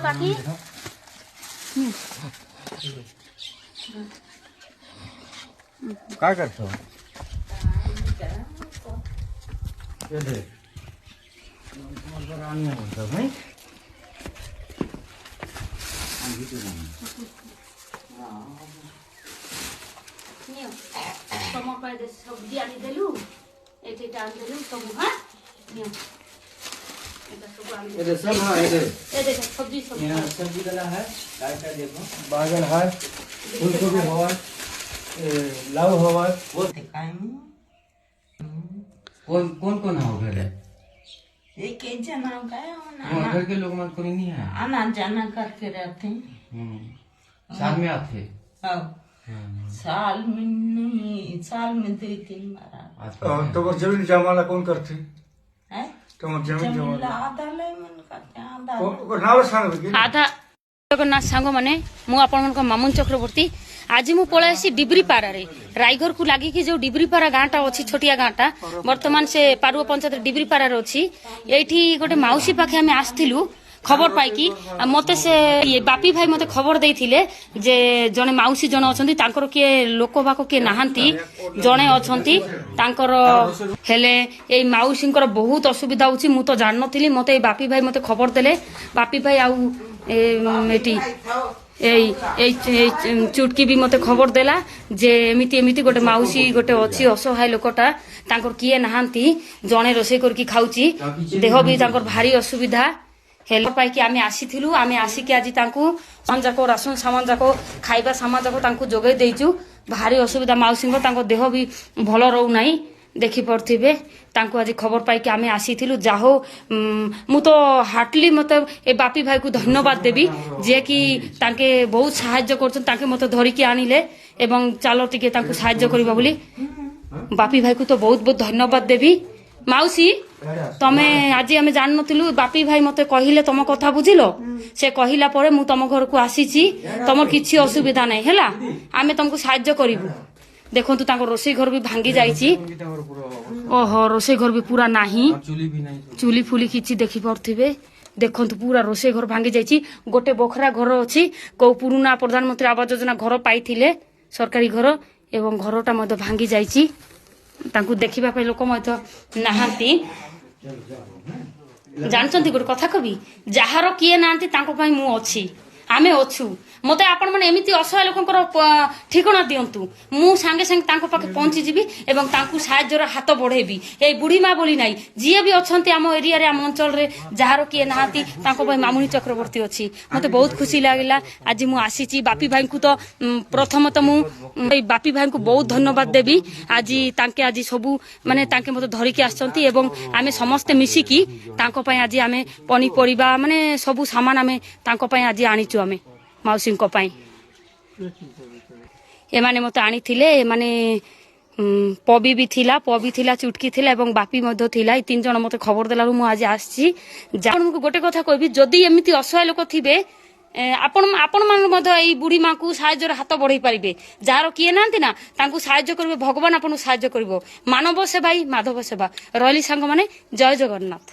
काकी काय करतो सब्जी आनी देलु एटा आनी देलु सब हां नियो ये सब है ये देखो सब्जी सब यहाँ सब्जी डाला है काय काय देखो बैंगन है फूलगोभी है लाउ है वो दिखाई कौन कौन है घर है एक के जना का घर के लोग मत कोई नहीं है आना जाना करके रहते हैं साल में आते साल में 2-3 बार तो जमीन जमाला कौन करते है तो जमीन जमाला आधा ले मन करते आधा नाव सांग आधा जगन्नाथ सांग माने मु आपण मामुन चक्रवर्ती आज मु पळे आसी डिब्रीपारा रे रायघर को लागी कि जो डिब्रीपारा गाँटा अच्छी छोटिया गाँटा वर्तमान से पारुआ पंचायत डिब्रीपारा रे अच्छी एठी गोटे माउसी पाखे आमे आस्थिलु खबर पाइकी मते से ये बापी भाई मते खबर देइथिले जे जने माउसी जने अछंती तांकर के लोक बाको के नाहंती जने अछंती तांकर हेले ए माउसींकर बहुत असुविधा होची मु तो जान नथिली मते बापी भाई मते खबर देले बापी भाई आउ एटी चुटकी भी मते खबर देला जे एमिति एमिति गोटे माउसी गोटे अच्छी असहाय लोकटा तांकर किए नाहंती जने रोसे करके खाउची देह भी तांकर भारी असुविधा हेल्प पाइकी आमे आसीथिलु आमे आसिकी आज तांकू सामान जाको राशन सामान जाको खाइबा सामान जाको तांकू जोगै देइचु भारी असुविधा माउसी को तांको देह भी भल रहू नाही देखि पड़थिबे तांकू आज खबर पाइकी आमे आसीथिलु जाहो मु तो हार्टली मतलब ए बापी भाई को धन्यवाद देबी जे कि तांके बहुत सहायता करछन तांके मते धरिकी आनिले एवं चालो टिके तांकू सहायता करबा बोली बापी भाई को तो बहुत बहुत धन्यवाद देबी माउसी तमे आज आमे जान नथिलु बापी भाई मते कहिले तम कथा बुझिलो से कहिला परे मु तम घर को आसीची तमर किछि असुविधा नै हैला आमे तुमको सहायता करिवु देखंतु ताको रोसई घर भी भांगी जाईची ओहो रोसई घर भी पूरा नाही चुली फुली किछि देखि परथिबे देखंतु पूरा रोसई घर भांगी जाईची गोटे बखरा घर अछि को पुरुना प्रधानमंत्री आवास योजना घर पाइथिले सरकारी घर एवं घरटा मते भांगी जाईची तांकू देखिबा पे लोक मते नाहांती जानचंती गोटे कथा कवि जहार किए नांती तांको पई मु अछि आमे अछु मते आपण माने एमिति असहाय लोकंकर ठिकना दियंतु मु संगे संगे तांको पाखे पहुंची जीबी एवं तांकू सहायतार हाथ बढ़ेबी ए बुढ़ी मा बोली नाही जिए भी अछंती आम एरिया रे आम अंचल रे जहार किए नाहांती तांको पई मामुनी चक्रवर्ती अछि मते बहुत खुशी लागिला आज मु आसीची बापी भाई को तो प्रथम तो मु बापी भाई को बहुत धन्यवाद देबी आज तांके आज सबु माने तांके मते धरिकी आछंती एवं आमे समस्त मिसिकी तांको पई आज आमे पनी परिबा माने सबु सामान आमे तांको पई आज आनिचु आमे माउसी को पाई एमाने मते आनी थिले एमाने पबी भी थिला चुटकी थिला एवं बापी मध्य थिला ई 3 जण मते खबर देलारु मु आज आछि जान को गोटे कथा कहबी जदी एमिति असहाय लोक थिबे आपण मान मध्य ई बुढ़ी मां को सहायतार हाथ बढ़ाई पारिबे जार किए नांती ना तांकू सहायता करबे भगवान आपन सहायता करबो मानव सेवा ही माधव सेवा रहली सांग माने जय जगन्नाथ।